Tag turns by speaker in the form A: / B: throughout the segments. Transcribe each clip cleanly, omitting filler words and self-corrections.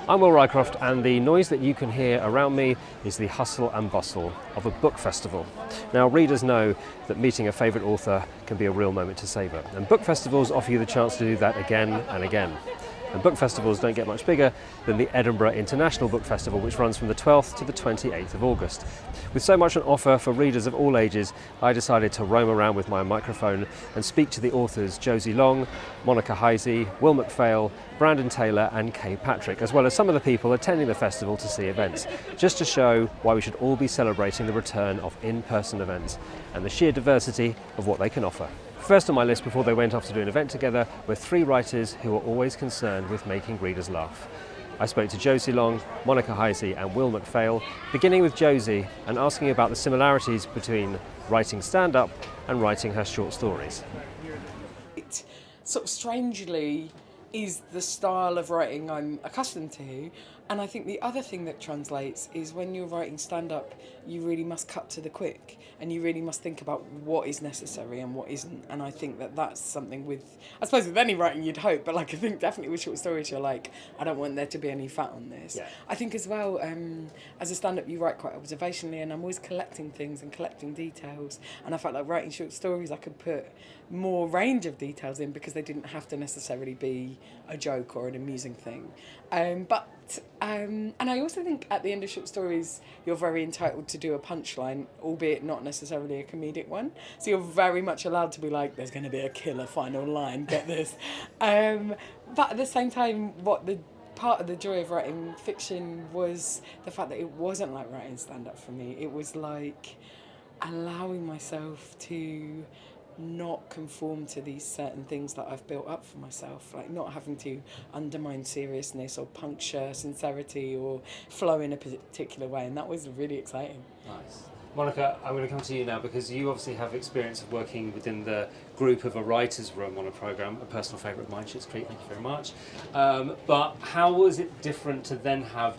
A: I'm Will Rycroft, and the noise that you can hear around me is the hustle and bustle of a book festival. Now, readers know that meeting a favourite author can be a real moment to savour, and book festivals offer you the chance to do that again and again. And book festivals don't get much bigger than the Edinburgh International Book Festival, which runs from the 12th to the 28th of August. With so much on offer for readers of all ages, I decided to roam around with my microphone and speak to the authors Josie Long, Monica Heisey, Will McPhail, Brandon Taylor and Kay Patrick, as well as some of the people attending the festival to see events, just to show why we should all be celebrating the return of in-person events and the sheer diversity of what they can offer. First on my list before they went off to do an event together were three writers who are always concerned with making readers laugh. I spoke to Josie Long, Monica Heisey and Will McPhail, beginning with Josie and asking about the similarities between writing stand-up and writing her short stories.
B: It sort of strangely is the style of writing I'm accustomed to, and I think the other thing that translates is when you're writing stand-up, you really must cut to the quick and you really must think about what is necessary and what isn't. And I think that that's something with, I suppose with any writing you'd hope, but like I think definitely with short stories you're like, I don't want there to be any fat on this.
A: Yeah.
B: I think as well, as a stand-up you write quite observationally, and I'm always collecting things and collecting details, and I felt like writing short stories I could put more range of details in because they didn't have to necessarily be a joke or an amusing thing. And I also think at the end of short stories you're very entitled to do a punchline, albeit not necessarily a comedic one. So you're very much allowed to be like, there's going to be a killer final line, get this. But at the same time, what the part of the joy of writing fiction was the fact that it wasn't like writing stand-up for me. It was like allowing myself to not conform to these certain things that I've built up for myself, like not having to undermine seriousness or puncture sincerity or flow in a particular way, and that was really exciting.
A: Nice. Monica, I'm going to come to you now because you obviously have experience of working within the group of a writer's room on a programme, a personal favourite of mine, Schitt's Creek, thank you very much. But how was it different to then have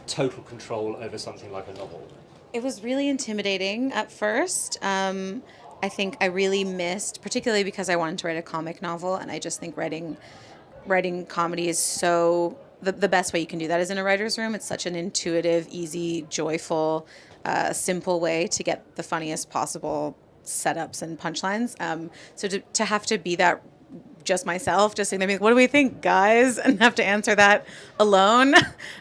A: total control over something like a novel?
C: It was really intimidating at first. I think I really missed, particularly because I wanted to write a comic novel, and I just think writing comedy is so, the best way you can do that is in a writer's room. It's such an intuitive, easy, joyful, simple way to get the funniest possible setups and punchlines. So to have to be that just myself, just saying, what do we think, guys? And have to answer that alone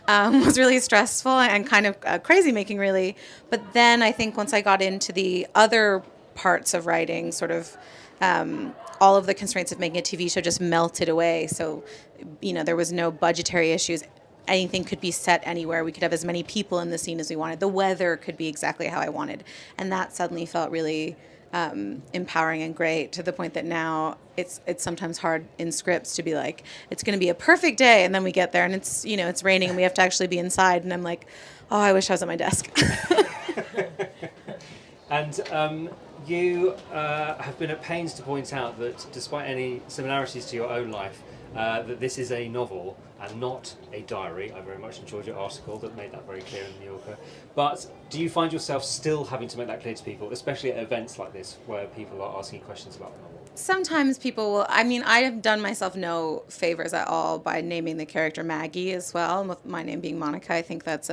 C: was really stressful and kind of crazy making, really. But then I think once I got into the other parts of writing, sort of all of the constraints of making a TV show just melted away. So, there was no budgetary issues. Anything could be set anywhere. We could have as many people in the scene as we wanted. The weather could be exactly how I wanted. And that suddenly felt really empowering and great, to the point that now it's sometimes hard in scripts to be like, it's going to be a perfect day, and then we get there and it's it's raining and we have to actually be inside, and I'm like, oh, I wish I was at my desk.
A: And you have been at pains to point out that despite any similarities to your own life, that this is a novel and not a diary. I very much enjoyed your article that made that very clear in the New Yorker. But do you find yourself still having to make that clear to people, especially at events like this where people are asking questions about the novel?
C: Sometimes people will, I have done myself no favors at all by naming the character Maggie as well, with my name being Monica. I think that's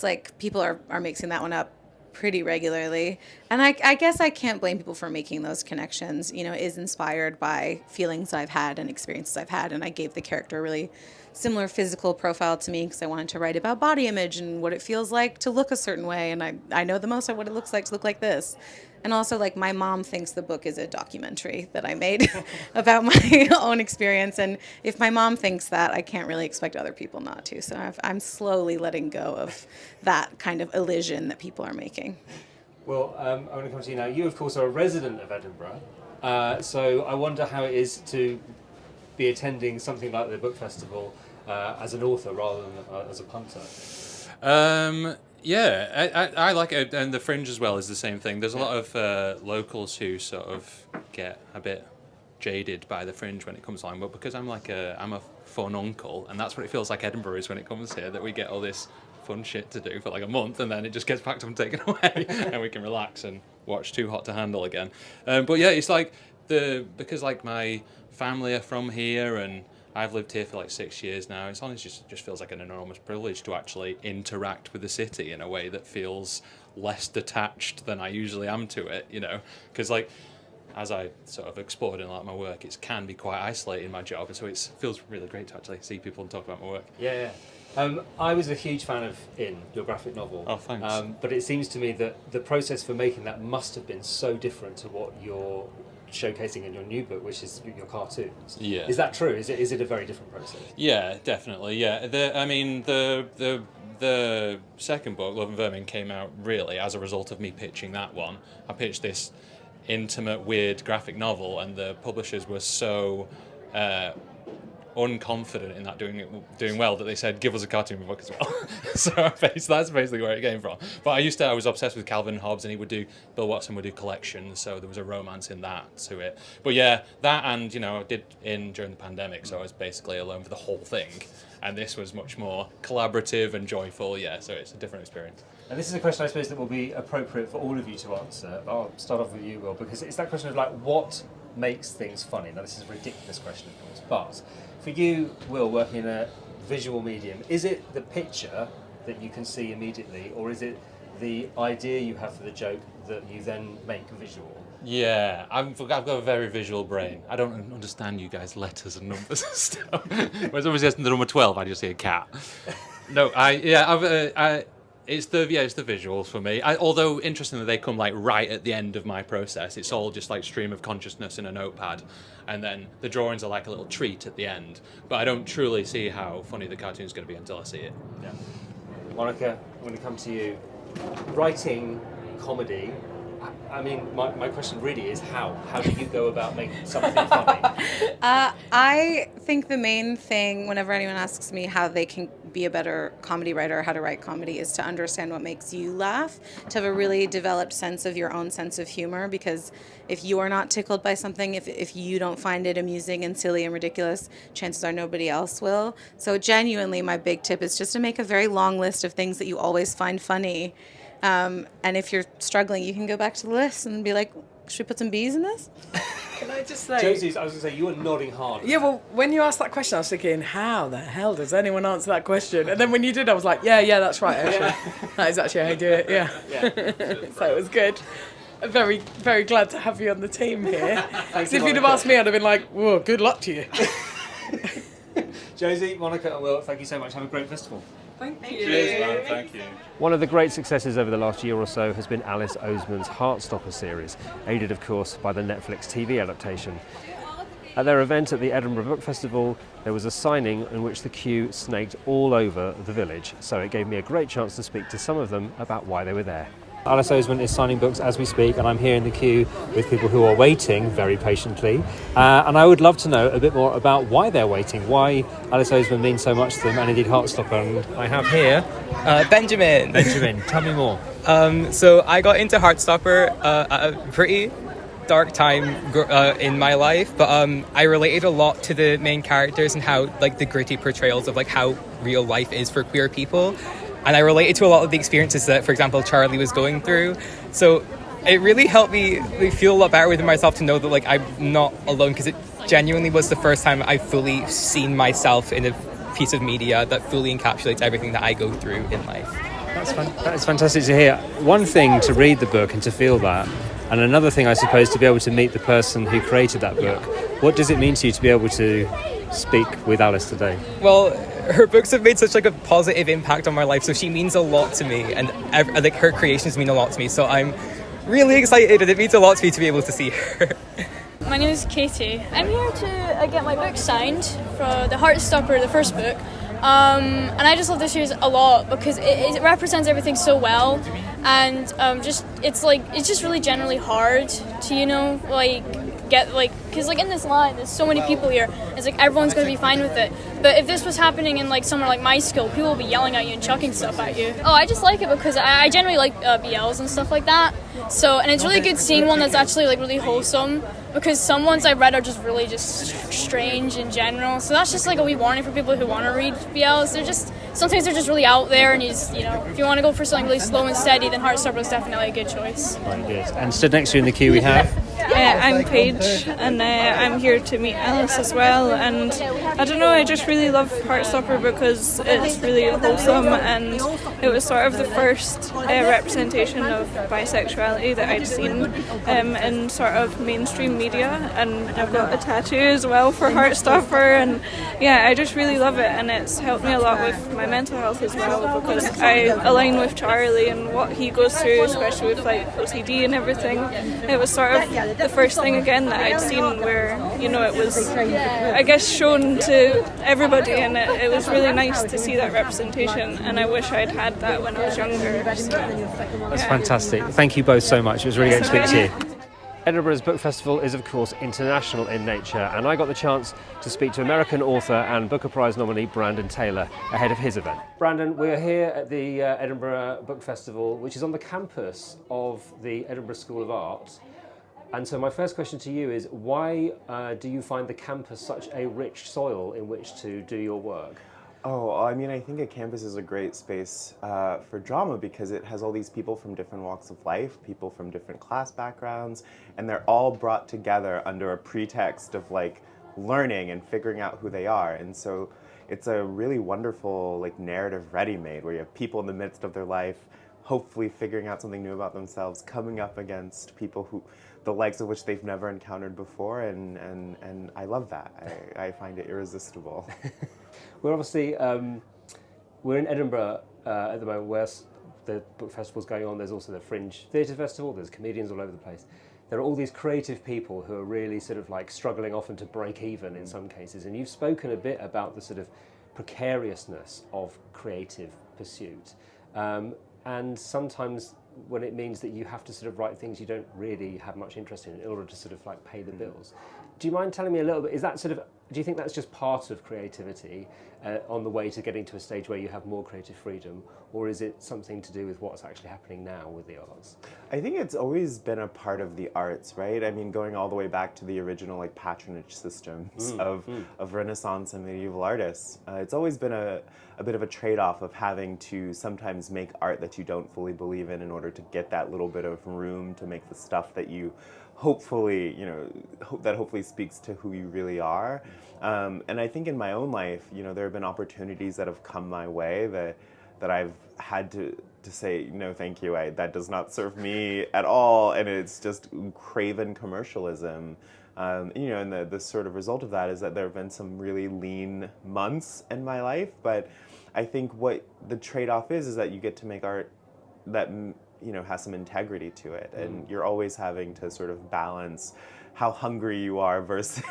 C: like, people are mixing that one up pretty regularly. And I guess I can't blame people for making those connections. It is inspired by feelings I've had and experiences I've had. And I gave the character a really similar physical profile to me because I wanted to write about body image and what it feels like to look a certain way. And I know the most of what it looks like to look like this. And also, like, my mom thinks the book is a documentary that I made about my own experience. And if my mom thinks that, I can't really expect other people not to. So I'm slowly letting go of that kind of illusion that people are making.
A: Well, I'm going to come to you now. You, of course, are a resident of Edinburgh. So I wonder how it is to be attending something like the book festival as an author rather than as a punter.
D: Yeah, I like it, and the Fringe as well is the same thing. There's a lot of locals who sort of get a bit jaded by the Fringe when it comes along, but because I'm a fun uncle, and that's what it feels like Edinburgh is when it comes here, that we get all this fun shit to do for like a month, and then it just gets packed up and taken away, and we can relax and watch Too Hot to Handle again. But yeah, it's like because like my family are from here, and I've lived here for like 6 years now. It's honestly just feels like an enormous privilege to actually interact with the city in a way that feels less detached than I usually am to it, you know, because like, as I sort of explored in a lot of my work, it can be quite isolating, my job, and so it feels really great to actually see people and talk about my work.
A: Yeah. I was a huge fan of your graphic novel.
D: Oh, thanks.
A: But it seems to me that the process for making that must have been so different to what you're showcasing in your new book, which is your cartoons.
D: Yeah.
A: Is that true? Is it a very different process?
D: Yeah, definitely. Yeah. The second book, Love and Vermin, came out really as a result of me pitching that one. I pitched this intimate, weird graphic novel, and the publishers were so unconfident in that doing well that they said, give us a cartoon book as well. So that's basically where it came from. But I was obsessed with Calvin and Hobbes, and Bill Watson would do collections, so there was a romance in that to it. But yeah, that, and I did during the pandemic, so I was basically alone for the whole thing, and this was much more collaborative and joyful. Yeah, so it's a different experience.
A: And this is a question I suppose that will be appropriate for all of you to answer. I'll start off with you, Will, because it's that question of like, what makes things funny? Now, this is a ridiculous question, of course, but for you, Will, working in a visual medium, is it the picture that you can see immediately, or is it the idea you have for the joke that you then make visual?
D: Yeah, I've got a very visual brain. I don't understand you guys' letters and numbers and stuff. When somebody says the number 12, I just see a cat. No, it's the visuals for me. Although interestingly, they come like right at the end of my process. It's all just like stream of consciousness in a notepad, and then the drawings are like a little treat at the end. But I don't truly see how funny the cartoon's going to be until I see it.
A: Yeah. Monica, I'm going to come to you. Writing comedy. I mean, my question really is how? How do you go about making something funny?
C: I think the main thing, whenever anyone asks me how they can be a better comedy writer or how to write comedy, is to understand what makes you laugh, to have a really developed sense of your own sense of humor, because if you are not tickled by something, if you don't find it amusing and silly and ridiculous, chances are nobody else will. So genuinely, my big tip is just to make a very long list of things that you always find funny. And if you're struggling, you can go back to the list and be like, should we put some bees in this?
B: Can I just say...
A: Josie, I was going to say, you were nodding hard.
B: Yeah, well, when you asked that question, I was thinking, how the hell does anyone answer that question? And then when you did, I was like, yeah, that's right, actually. That is actually how you do it, yeah. So it was good. I'm very, very glad to have you on the team here. Because if you'd have asked me, I'd have been like, whoa, good luck to you.
A: Josie, Monica and Will, thank you so much. Have a great festival.
B: Thank you.
D: Cheers, man. Thank you.
A: One of the great successes over the last year or so has been Alice Oseman's Heartstopper series, aided of course by the Netflix TV adaptation. At their event at the Edinburgh Book Festival, there was a signing in which the queue snaked all over the village, so it gave me a great chance to speak to some of them about why they were there. Alice Oseman is signing books as we speak, and I'm here in the queue with people who are waiting very patiently. And I would love to know a bit more about why they're waiting, why Alice Oseman means so much to them, and indeed Heartstopper. And I have here...
E: Benjamin.
A: Benjamin, tell me more.
E: So I got into Heartstopper at a pretty dark time in my life, but I related a lot to the main characters and how, like, the gritty portrayals of, like, how real life is for queer people. And I related to a lot of the experiences that, for example, Charlie was going through. So it really helped me feel a lot better within myself to know that, like, I'm not alone, because it genuinely was the first time I've fully seen myself in a piece of media that fully encapsulates everything that I go through in life.
A: That is fantastic to hear. One thing to read the book and to feel that, and another thing, I suppose, to be able to meet the person who created that book. What does it mean to you to be able to speak with Alice today?
E: Well, her books have made such like a positive impact on my life, so she means a lot to me, and like her creations mean a lot to me, so I'm really excited, and it means a lot to me to be able to see her.
F: My name is Katie. I'm here to get my book signed for the Heartstopper, the first book, and I just love this series a lot because it represents everything so well, and it's just really generally hard to get because in this line there's so many people here, it's like everyone's going to be fine with it, but if this was happening in somewhere like my school, people will be yelling at you and chucking stuff at you. I just like it because I generally like BLs and stuff like that, and it's really good seeing one that's actually really wholesome, because some ones I've read are just really just strange in general, so that's just a wee warning for people who want to read BLs. Sometimes they're just really out there, and if you want to go for something really slow and steady, then Heartstopper is definitely a good choice.
A: Right, good. And stood next to you in the queue we have
G: I'm Paige, and I'm here to meet Alice as well. And I don't know, I just really love Heartstopper because it's really wholesome, and it was sort of the first representation of bisexuality that I'd seen in sort of mainstream media. And I've got a tattoo as well for Heartstopper, and yeah, I just really love it, and it's helped me a lot with my mental health as well, because I align with Charlie and what he goes through, especially with like OCD and everything. It was sort of the first thing again that I'd seen where, you know, it was, I guess, shown to everybody, and it was really nice to see that representation, and I wish I'd had that when I was younger. So,
A: That's fantastic. Thank you both so much. It was really great to speak to you. Edinburgh's Book Festival is, of course, international in nature, and I got the chance to speak to American author and Booker Prize nominee Brandon Taylor ahead of his event. Brandon, we're here at the Edinburgh Book Festival, which is on the campus of the Edinburgh School of Art. And so my first question to you is, why do you find the campus such a rich soil in which to do your work?
H: Oh, I mean, I think a campus is a great space for drama because it has all these people from different walks of life, people from different class backgrounds, and they're all brought together under a pretext of like learning and figuring out who they are. And so it's a really wonderful like narrative ready-made where you have people in the midst of their life, hopefully figuring out something new about themselves, coming up against people who the likes of which they've never encountered before, and I love that. I find it irresistible.
A: We're obviously, we're in Edinburgh at the moment where the book festival's going on. There's also the Fringe Theatre Festival, there's comedians all over the place. There are all these creative people who are really sort of like struggling often to break even in some cases, and you've spoken a bit about the sort of precariousness of creative pursuit. And sometimes when it means that you have to sort of write things you don't really have much interest in order to sort of like pay the bills. Do you mind telling me a little bit, is that sort of, do you think that's just part of creativity on the way to getting to a stage where you have more creative freedom, or is it something to do with what's actually happening now with the arts?
H: I think it's always been a part of the arts, right? I mean, going all the way back to the original like patronage systems of Renaissance and medieval artists. It's always been a bit of a trade-off of having to sometimes make art that you don't fully believe in order to get that little bit of room to make the stuff that you hopefully, you know, that hopefully speaks to who you really are. And I think in my own life, you know, there have been opportunities that have come my way that I've had to say, no, thank you, that does not serve me at all, and it's just craven commercialism. You know, and the sort of result of that is that there have been some really lean months in my life, but I think what the trade-off is that you get to make art that, you know, has some integrity to it, and you're always having to sort of balance how hungry you are versus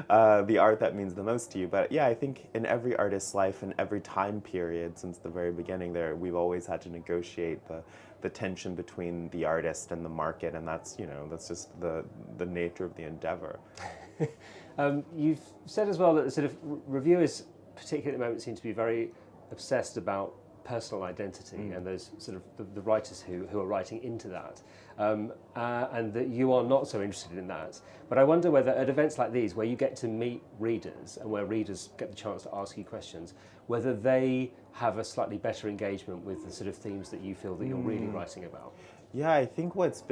H: the art that means the most to you. But yeah, I think in every artist's life and every time period since the very beginning we've always had to negotiate the tension between the artist and the market, and that's, you know, that's just the nature of the endeavor.
A: You've said as well that the sort of reviewers, particularly at the moment, seem to be very obsessed about personal identity and those sort of the writers who are writing into that, and that you are not so interested in that. But I wonder whether at events like these, where you get to meet readers and where readers get the chance to ask you questions, whether they have a slightly better engagement with the sort of themes that you feel that you're really writing about.
H: Yeah, I think what's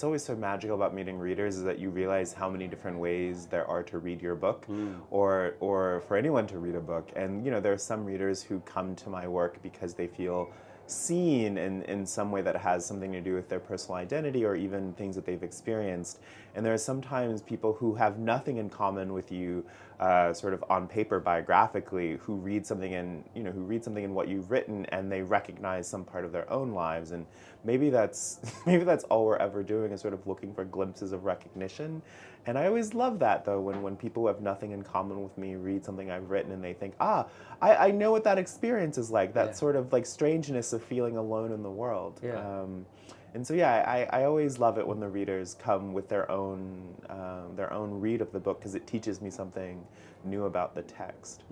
H: always so magical about meeting readers is that you realize how many different ways there are to read your book, or for anyone to read a book. And you know, there are some readers who come to my work because they feel seen in some way that has something to do with their personal identity or even things that they've experienced. And there are sometimes people who have nothing in common with you, sort of on paper biographically, who read something in what you've written and they recognize some part of their own lives. And maybe that's all we're ever doing, is sort of looking for glimpses of recognition. And I always love that, though, when people who have nothing in common with me read something I've written and they think, I know what that experience is like, that sort of like strangeness of feeling alone in the world.
A: Yeah.
H: And so, yeah, I always love it when the readers come with their own read of the book, because it teaches me something new about the text.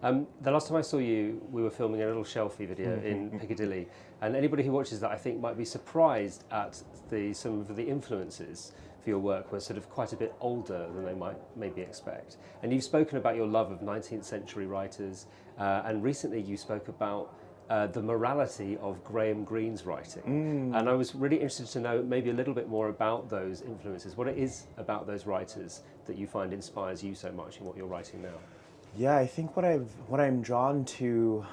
A: The last time I saw you, we were filming a little shelfie video in Piccadilly, and anybody who watches that, I think, might be surprised at some of the influences for your work were sort of quite a bit older than they might maybe expect. And you've spoken about your love of 19th century writers, and recently you spoke about the morality of Graham Greene's writing. And I was really interested to know maybe a little bit more about those influences, what it is about those writers that you find inspires you so much in what you're writing now.
H: Yeah, I think what I'm drawn to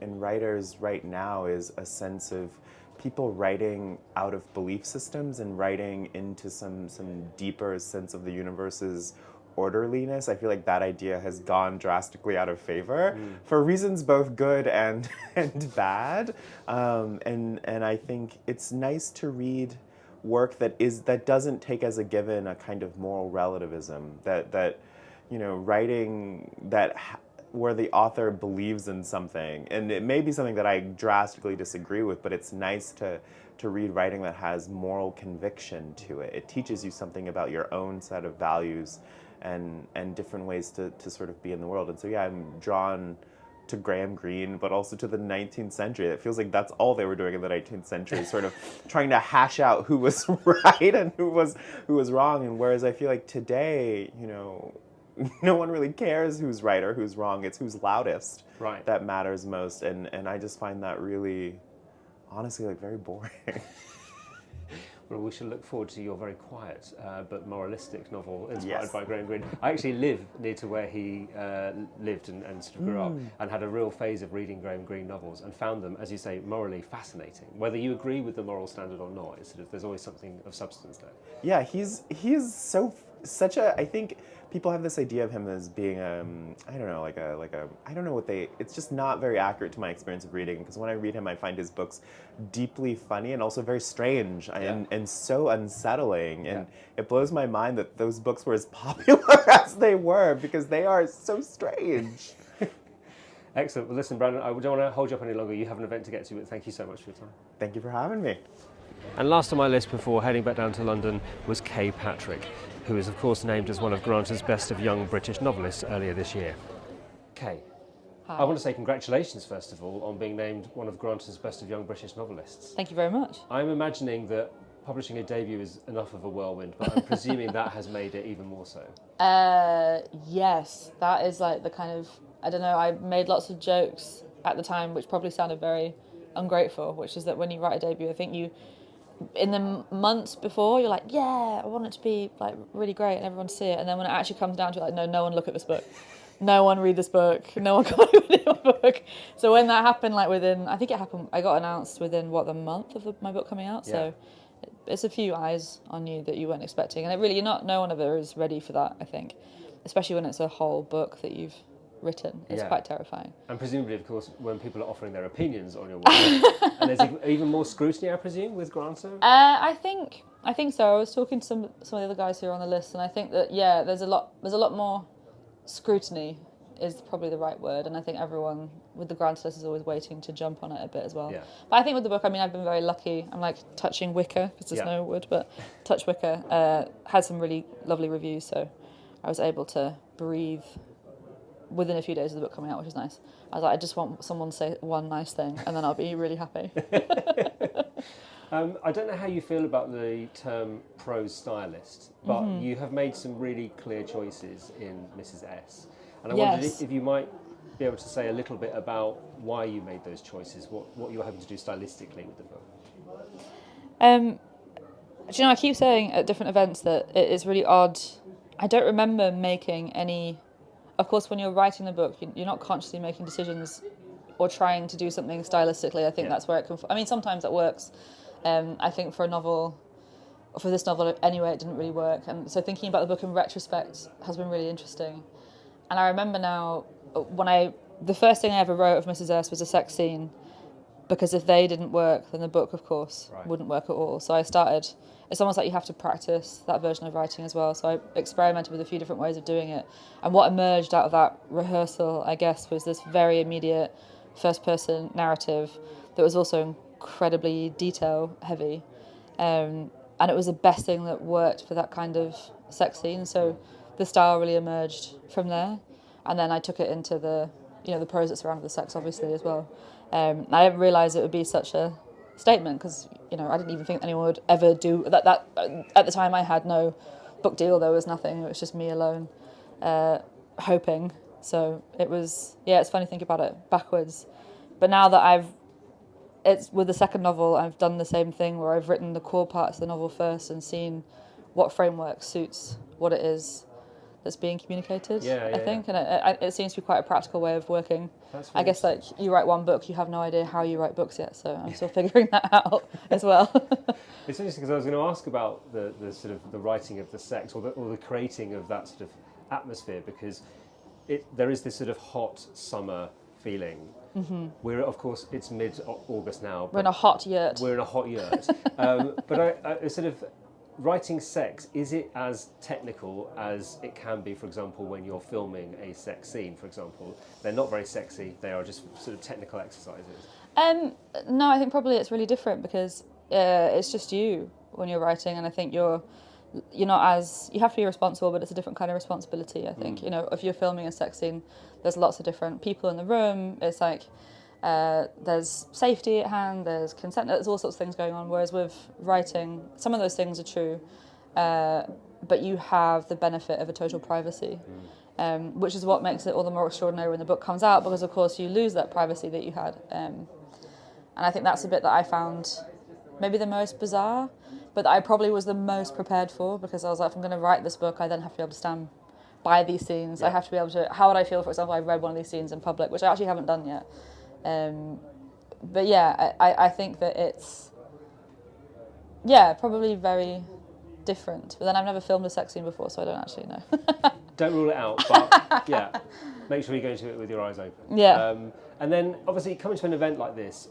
H: in writers right now is a sense of people writing out of belief systems and writing into some deeper sense of the universe's orderliness. I feel like that idea has gone drastically out of favor for reasons both good and bad. And I think it's nice to read work that doesn't take as a given a kind of moral relativism, that writing where the author believes in something, and it may be something that I drastically disagree with, but it's nice to read writing that has moral conviction to it. It teaches you something about your own set of values and different ways to sort of be in the world. And so yeah, I'm drawn to Graham Greene, but also to the 19th century. It feels like that's all they were doing in the 19th century, sort of trying to hash out who was right and who was wrong. And whereas I feel like today, no one really cares who's right or who's wrong. It's who's loudest that matters most. And I just find that really, honestly, like very boring.
A: Well, we should look forward to your very quiet but moralistic novel inspired by Graham Greene. I actually live near to where he lived and sort of grew up, and had a real phase of reading Graham Greene novels and found them, as you say, morally fascinating. Whether you agree with the moral standard or not, it's sort of, there's always something of substance there.
H: Yeah, he's such a, I think people have this idea of him as being I don't know it's just not very accurate to my experience of reading, because when I read him I find his books deeply funny and also very strange and so unsettling, and it blows my mind that those books were as popular as they were, because they are so strange.
A: Excellent. Well, listen, Brandon, I don't want to hold you up any longer. You have an event to get to, but thank you so much for your time.
H: Thank you for having me.
A: And last on my list before heading back down to London was Kay Patrick, who is of course named as one of Granta's Best of Young British Novelists earlier this year. Kay,
I: Hi.
A: I want to say congratulations first of all on being named one of Granta's Best of Young British Novelists.
I: Thank you very much.
A: I'm imagining that publishing a debut is enough of a whirlwind, but I'm presuming that has made it even more so.
I: Yes, that is like the kind of, I don't know, I made lots of jokes at the time which probably sounded very ungrateful, which is that when you write a debut, I think you, in the months before, you're like, yeah, I want it to be like really great and everyone see it, and then when it actually comes down to it, like, no one look at this book, no one read this book, no one come read my book. So when that happened, like within, I think it happened, I got announced within the month of my book coming out. So it's a few eyes on you that you weren't expecting, and it really, no one ever is ready for that, I think, especially when it's a whole book that you've written. It's quite terrifying.
A: And presumably, of course, when people are offering their opinions on your work, and there's even more scrutiny, I presume, with Granta?
I: I think so. I was talking to some of the other guys who are on the list, and I think that there's a lot more scrutiny is probably the right word, and I think everyone with the Granta list is always waiting to jump on it a bit as well. But I think with the book, I mean, I've been very lucky. I'm like touching wicker, because there's no wood, but touch wicker, had some really lovely reviews, so I was able to breathe within a few days of the book coming out, which is nice. I was like, I just want someone to say one nice thing and then I'll be really happy.
A: I don't know how you feel about the term prose stylist, but you have made some really clear choices in Mrs. S. And I wondered if you might be able to say a little bit about why you made those choices, what you were hoping to do stylistically with the book.
I: Do you know, I keep saying at different events that it is really odd. I don't remember making any. Of course, when you're writing the book, you're not consciously making decisions or trying to do something stylistically. I think that's where it can. I mean, sometimes that works. I think for a novel, or for this novel anyway, it didn't really work. And so thinking about the book in retrospect has been really interesting. And I remember now, the first thing I ever wrote of Mrs. S was a sex scene, because if they didn't work, then the book, of course, wouldn't work at all. So I started. It's almost like you have to practice that version of writing as well. So I experimented with a few different ways of doing it. And what emerged out of that rehearsal, I guess, was this very immediate first-person narrative that was also incredibly detail-heavy. And it was the best thing that worked for that kind of sex scene. So the style really emerged from there. And then I took it into the prose that surrounded the sex, obviously, as well. I didn't realise it would be such a statement, because I didn't even think anyone would ever do that. At the time I had no book deal, there was nothing, it was just me alone hoping. So it was, it's funny to think about it backwards, But now that it's with the second novel, I've done the same thing where I've written the core parts of the novel first and seen what framework suits what it is that's being communicated, I think. And it seems to be quite a practical way of working. I guess like you write one book, you have no idea how you write books yet, so I'm still figuring that out as well.
A: It's interesting because I was going to ask about the sort of the writing of the sex or the creating of that sort of atmosphere, because there is this sort of hot summer feeling. Mm-hmm. Of course, it's mid-August now.
I: We're in a hot yurt.
A: But I sort of, writing sex, is it as technical as it can be, for example, when you're filming a sex scene, for example? They're not very sexy, they are just sort of technical exercises.
I: No, I think probably it's really different because it's just you when you're writing, and I think you're not as, you have to be responsible, but it's a different kind of responsibility, I think. You know, if you're filming a sex scene, there's lots of different people in the room. It's like there's safety at hand, there's consent, there's all sorts of things going on. Whereas with writing, some of those things are true, but you have the benefit of a total privacy, which is what makes it all the more extraordinary when the book comes out, because of course you lose that privacy that you had. And I think that's a bit that I found maybe the most bizarre, but that I probably was the most prepared for, because I was like, if I'm going to write this book, I then have to be able to stand by these scenes. I have to be able to, how would I feel, for example, I read one of these scenes in public, which I actually haven't done yet. But yeah, I think that it's, probably very different. But then I've never filmed a sex scene before, so I don't actually know.
A: Don't rule it out, but make sure you go into it with your eyes open.
I: Yeah.
A: And then obviously coming to an event like this,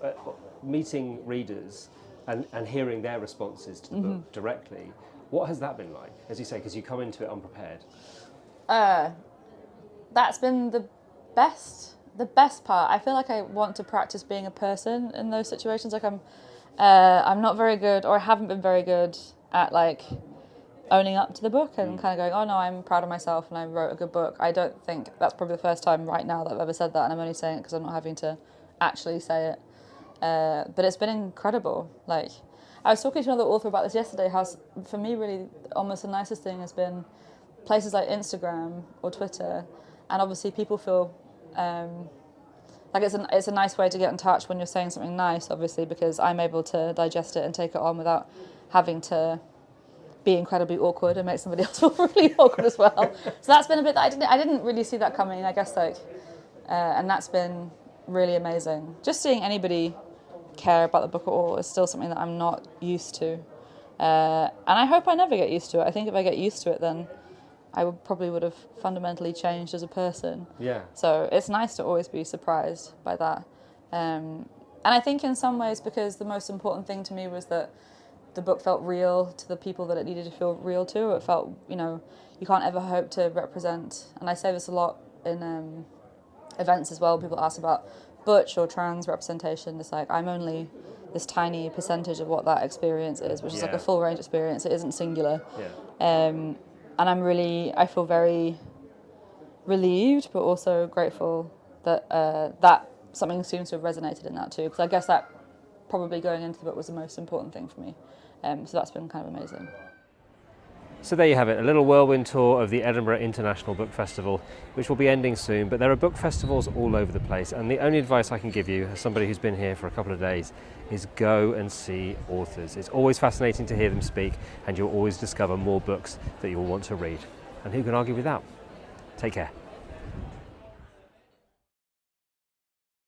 A: meeting readers and hearing their responses to the book directly, what has that been like, as you say, because you come into it unprepared?
I: That's been the best part. I feel like I want to practice being a person in those situations. Like I'm not very good, or I haven't been very good at like owning up to the book and kind of going, oh no, I'm proud of myself and I wrote a good book. I don't think that's probably the first time right now that I've ever said that, and I'm only saying it because I'm not having to actually say it. But it's been incredible. Like, I was talking to another author about this yesterday, how for me really almost the nicest thing has been places like Instagram or Twitter, and obviously people feel like it's a nice way to get in touch when you're saying something nice, obviously, because I'm able to digest it and take it on without having to be incredibly awkward and make somebody else feel really awkward as well. So that's been a bit that I didn't really see that coming, I guess, like, and that's been really amazing. Just seeing anybody care about the book at all is still something that I'm not used to, and I hope I never get used to it. I think if I get used to it, then I would have fundamentally changed as a person. Yeah. So it's nice to always be surprised by that, and I think in some ways, because the most important thing to me was that the book felt real to the people that it needed to feel real to. It felt, you can't ever hope to represent, and I say this a lot in events as well. People ask about butch or trans representation. It's like, I'm only this tiny percentage of what that experience is, which is like a full range experience. It isn't singular. Yeah. And I feel very relieved, but also grateful that that something seems to have resonated in that too, because I guess that probably going into the book was the most important thing for me. So that's been kind of amazing.
A: So there you have it, a little whirlwind tour of the Edinburgh International Book Festival, which will be ending soon, but there are book festivals all over the place, and the only advice I can give you, as somebody who's been here for a couple of days, is go and see authors. It's always fascinating to hear them speak, and you'll always discover more books that you'll want to read. And who can argue with that? Take care.